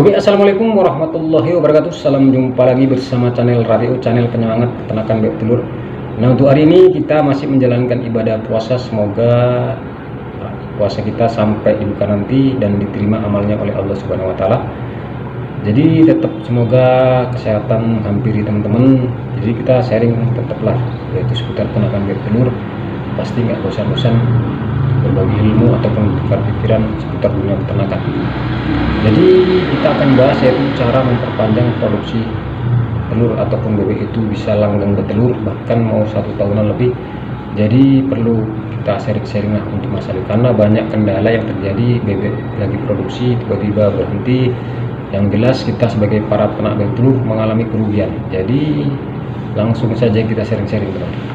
Oke, assalamualaikum warahmatullahi wabarakatuh. Salam jumpa lagi bersama channel Radio, channel penyemangat peternakan bebek telur. Nah, untuk hari ini kita masih menjalankan ibadah puasa. Semoga puasa kita sampai dibuka nanti dan diterima amalnya oleh Allah Subhanahu wa taala. Jadi tetap semoga kesehatan hampiri teman-teman. Jadi kita sharing tetaplah, yaitu seputar peternakan bebek telur. Pasti nggak bosan-bosan berbagi ilmu ataupun tukar pikiran seputar dunia peternakan. Jadi kita akan bahas yaitu cara memperpanjang produksi telur ataupun bebek itu bisa langgeng bertelur bahkan mau 1 tahunan lebih. Jadi perlu kita sharing-sharing lah untuk masalah, karena banyak kendala yang terjadi bebek lagi produksi tiba-tiba berhenti. Yang jelas kita sebagai para peternak bebek telur mengalami kerugian. Jadi langsung saja kita sharing-sharing teman-teman.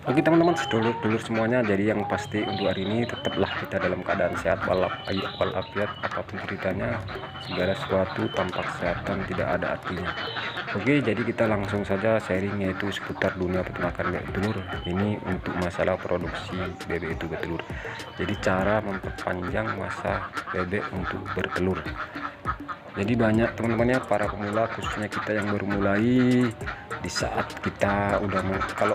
Oke teman-teman, sedulur-dulur semuanya, jadi yang pasti untuk hari ini tetaplah kita dalam keadaan sehat walafiat, apapun ceritanya, segala sesuatu tanpa kesehatan tidak ada artinya. Oke, jadi kita langsung saja sharing yaitu seputar dunia peternakan bebek telur. Ini untuk masalah produksi bebek itu bertelur. Jadi cara memperpanjang masa bebek untuk bertelur. Jadi banyak teman-teman ya, para pemula khususnya kita yang baru mulai, di saat kita udah kalau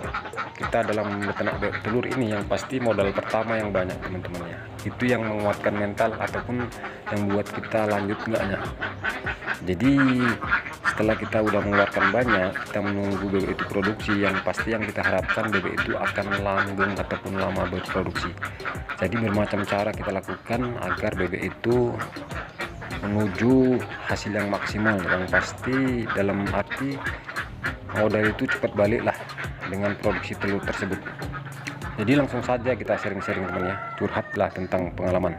kita dalam beternak bebek telur ini yang pasti modal pertama yang banyak teman-teman ya, itu yang menguatkan mental ataupun yang buat kita lanjut enggaknya. Jadi setelah kita udah mengeluarkan banyak, kita menunggu bebek itu produksi, yang pasti yang kita harapkan bebek itu akan langgeng ataupun lama berproduksi. Jadi bermacam cara kita lakukan agar bebek itu menuju hasil yang maksimal, yang pasti dalam arti modal itu cepat balik lah dengan produksi telur tersebut. Jadi langsung saja kita sharing-sharing teman ya, curhatlah tentang pengalaman.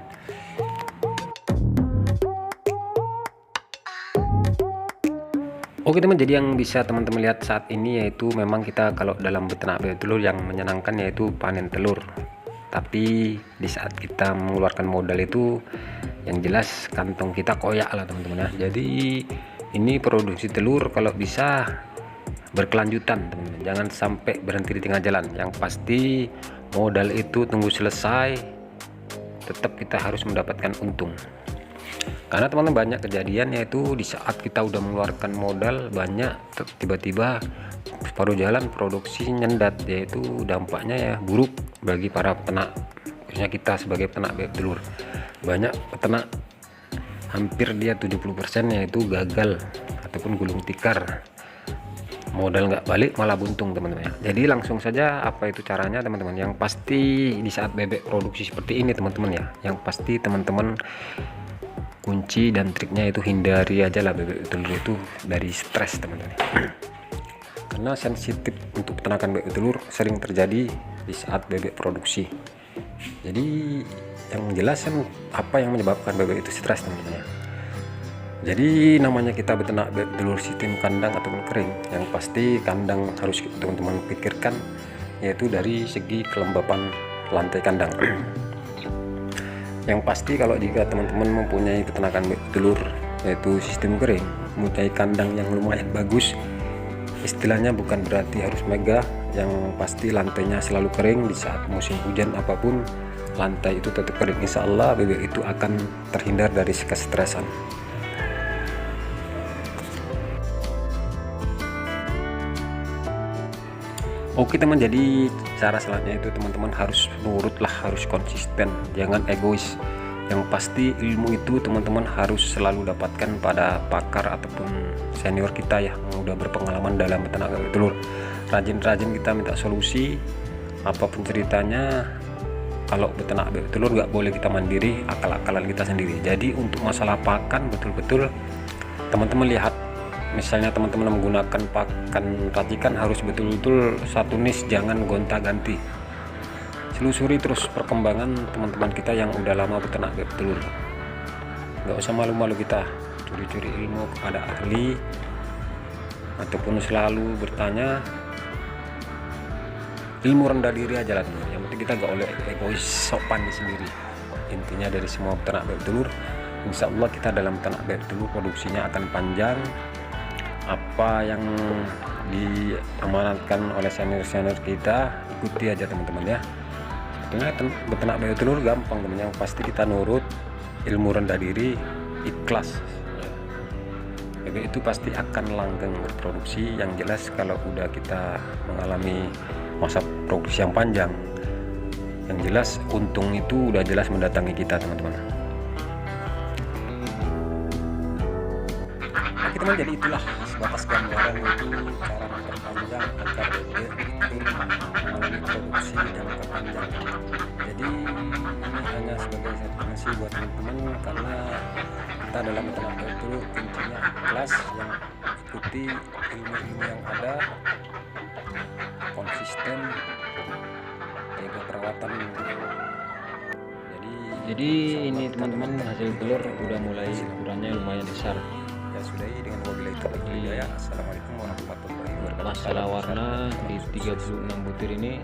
Oke teman, jadi yang bisa teman-teman lihat saat ini yaitu memang kita kalau dalam beternak bebek telur yang menyenangkan yaitu panen telur. Tapi di saat kita mengeluarkan modal itu yang jelas kantong kita koyak lah teman-teman ya. Jadi ini produksi telur kalau bisa berkelanjutan teman-teman, jangan sampai berhenti di tengah jalan. Yang pasti modal itu tunggu selesai, tetap kita harus mendapatkan untung. Karena teman-teman banyak kejadian yaitu di saat kita udah mengeluarkan modal banyak, tiba-tiba separuh jalan produksi nyendat, yaitu dampaknya ya buruk bagi para peternak, khususnya kita sebagai peternak bebek telur. Banyak peternak hampir dia 70% yaitu gagal ataupun gulung tikar, modal nggak balik malah buntung teman-teman ya. Jadi langsung saja apa itu caranya teman-teman. Yang pasti di saat bebek produksi seperti ini teman-teman ya, yang pasti teman-teman kunci dan triknya itu hindari aja lah bebek telur itu dari stres teman-teman. Karena sensitif untuk peternakan bebek telur sering terjadi di saat bebek produksi. Jadi yang jelas kan apa yang menyebabkan bebek itu stres teman-teman ya. Jadi namanya kita beternak bebek telur sistem kandang ataupun kering, yang pasti kandang harus teman-teman pikirkan yaitu dari segi kelembapan lantai kandang. Yang pasti kalau jika teman-teman mempunyai peternakan bebek telur yaitu sistem kering, mempunyai kandang yang lumayan bagus, istilahnya bukan berarti harus megah, yang pasti lantainya selalu kering. Di saat musim hujan apapun lantai itu tetap kering, insya Allah bebek itu akan terhindar dari kesetresan. Oke teman, jadi cara selanjutnya itu teman-teman harus nurutlah, harus konsisten, jangan egois. Yang pasti ilmu itu teman-teman harus selalu dapatkan pada pakar ataupun senior kita ya, yang udah berpengalaman dalam beternak bebek telur. Rajin-rajin kita minta solusi apapun ceritanya. Kalau beternak bebek telur nggak boleh kita mandiri, akal-akalan kita sendiri. Jadi untuk masalah pakan betul-betul teman-teman lihat, misalnya teman-teman menggunakan pakan racikan harus betul-betul satu nis, jangan gonta-ganti. Selusuri terus perkembangan teman-teman kita yang udah lama beternak bebek telur. Nggak usah malu-malu kita curi-curi ilmu kepada ahli ataupun selalu bertanya. Ilmu rendah diri aja lah teman. Yang penting kita nggak oleh egois, sok pandai sendiri. Intinya dari semua peternak bebek telur, insya Allah kita dalam peternak bebek telur produksinya akan panjang. Apa yang diamanatkan oleh senior-senior kita ikuti aja teman-teman ya. Sebetulnya beternak telur gampang teman, yang pasti kita nurut, ilmu rendah diri, ikhlas. Bebek itu pasti akan langgeng berproduksi. Yang jelas kalau udah kita mengalami masa produksi yang panjang, yang jelas untung itu udah jelas mendatangi kita teman-teman. Oke teman, jadi itulah sebatas gambaran itu cara memperpanjang agar bebek itu mengalami produksi jangka panjang. Jadi ini hanya sebagai informasi buat teman-teman, karena kita dalam beternak bebek itu kuncinya ikhlas, yang ikuti ilmu-ilmu yang ada, konsisten, jaga perawatan. Jadi ini teman-teman, hasil telur udah mulai ukurannya lumayan besar. Ya sudahi dengan wabillahi taufiq wal hidayah. Assalamualaikum warahmatullahi wabarakatuh. Masalah warna di 36 butir ini